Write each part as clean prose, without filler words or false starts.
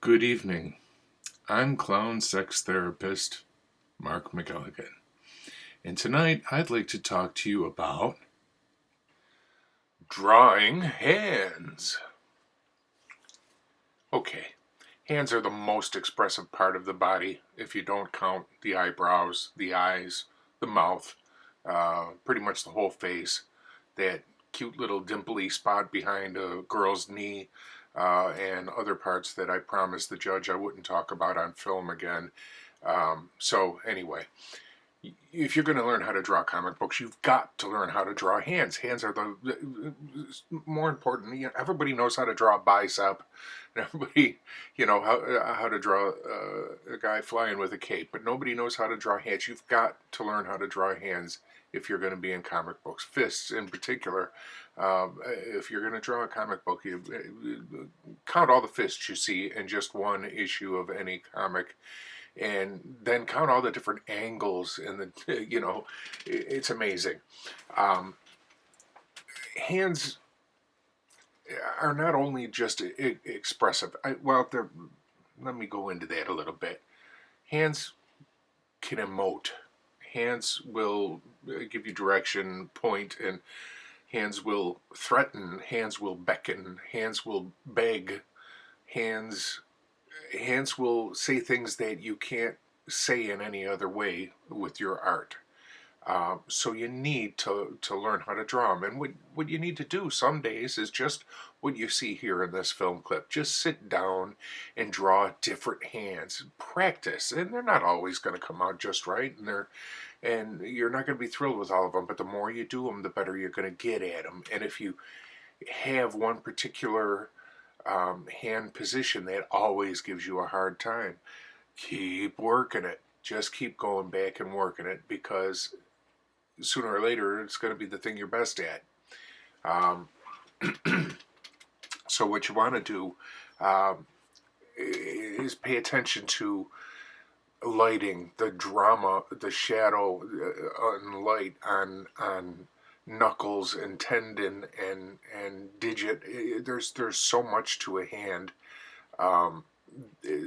Good evening. I'm clown sex therapist Mark McElligan, and tonight I'd like to talk to you about drawing hands. Okay, hands are the most expressive part of the body if you don't count the eyebrows, the eyes, the mouth, pretty much the whole face. That cute little dimply spot behind a girl's knee, and other parts that I promised the judge I wouldn't talk about on film again. So anyway, if you're going to learn how to draw comic books, you've got to learn how to draw hands. Hands are the more important. Everybody knows how to draw a bicep, and everybody, how to draw a guy flying with a cape, but nobody knows how to draw hands. You've got to learn how to draw hands if you're going to be in comic books. Fists, in particular. If you're going to draw a comic book, you count all the fists you see in just one issue of any comic, and then count all the different angles and it's amazing. Hands are not only just expressive. Let me go into that a little bit. Hands can emote. Hands will give you direction, point, and hands will threaten. Hands will beckon. Hands will beg. Hands hands will say things that you can't say in any other way with your art. So you need to learn how to draw them. And what you need to do some days is just what you see here in this film clip. Just sit down and draw different hands. Practice. And they're not always going to come out just right. And you're not going to be thrilled with all of them. But the more you do them, the better you're going to get at them. And if you have one particular hand position that always gives you a hard time, keep working it. Just keep going back and working it, because sooner or later it's going to be the thing you're best at. So what you want to do is pay attention to lighting, the drama, the shadow and light on knuckles and tendon and digit. There's so much to a hand,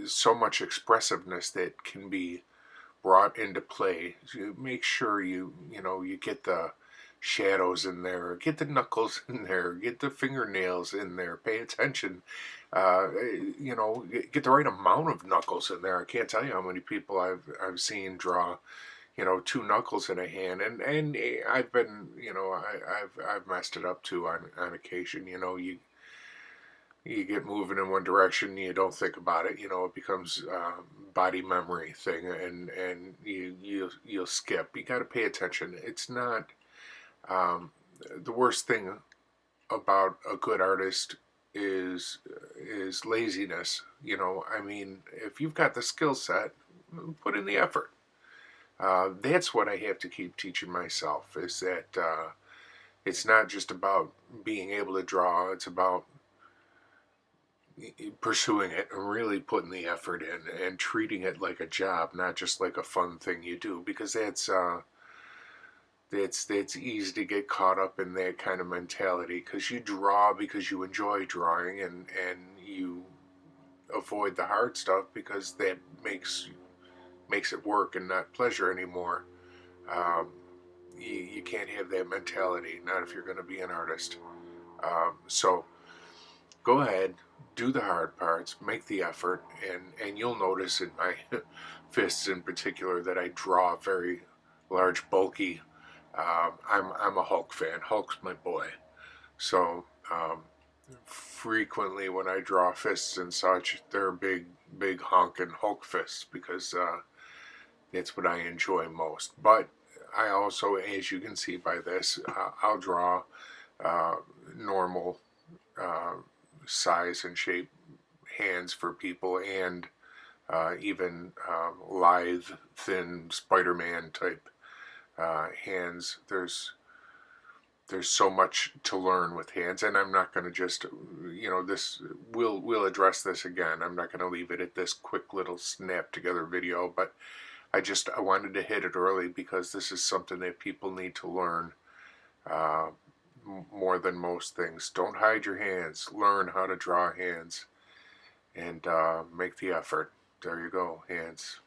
so much expressiveness that can be brought into play. So make sure you get the shadows in there, get the knuckles in there, get the fingernails in there. Pay attention. Get the right amount of knuckles in there. I can't tell you how many people I've seen draw two knuckles in a hand, and I've been, I've messed it up too on occasion. You get moving in one direction, you don't think about it. It becomes body memory thing, and you'll skip. You got to pay attention. It's not the worst thing about a good artist is laziness. If you've got the skill set, put in the effort. That's what I have to keep teaching myself, is that it's not just about being able to draw. It's about pursuing it and really putting the effort in and treating it like a job, not just like a fun thing you do, because that's easy to get caught up in that kind of mentality, because you draw because you enjoy drawing, and you avoid the hard stuff because that makes it work and not pleasure anymore. You can't have that mentality, not if you're going to be an artist. So go ahead, do the hard parts, make the effort, and you'll notice in my fists in particular that I draw very large, bulky. I'm a Hulk fan. Hulk's my boy. So frequently when I draw fists and such, they're big honking Hulk fists, because it's what I enjoy most. But I also, as you can see by this, I'll draw normal size and shape hands for people, and even lithe, thin Spider-Man type hands. There's so much to learn with hands, and I'm not going to just, this, we'll address this again. I'm not going to leave it at this quick little snap together video, but I wanted to hit it early, because this is something that people need to learn more than most things. Don't hide your hands. Learn how to draw hands. and make the effort. There you go, hands.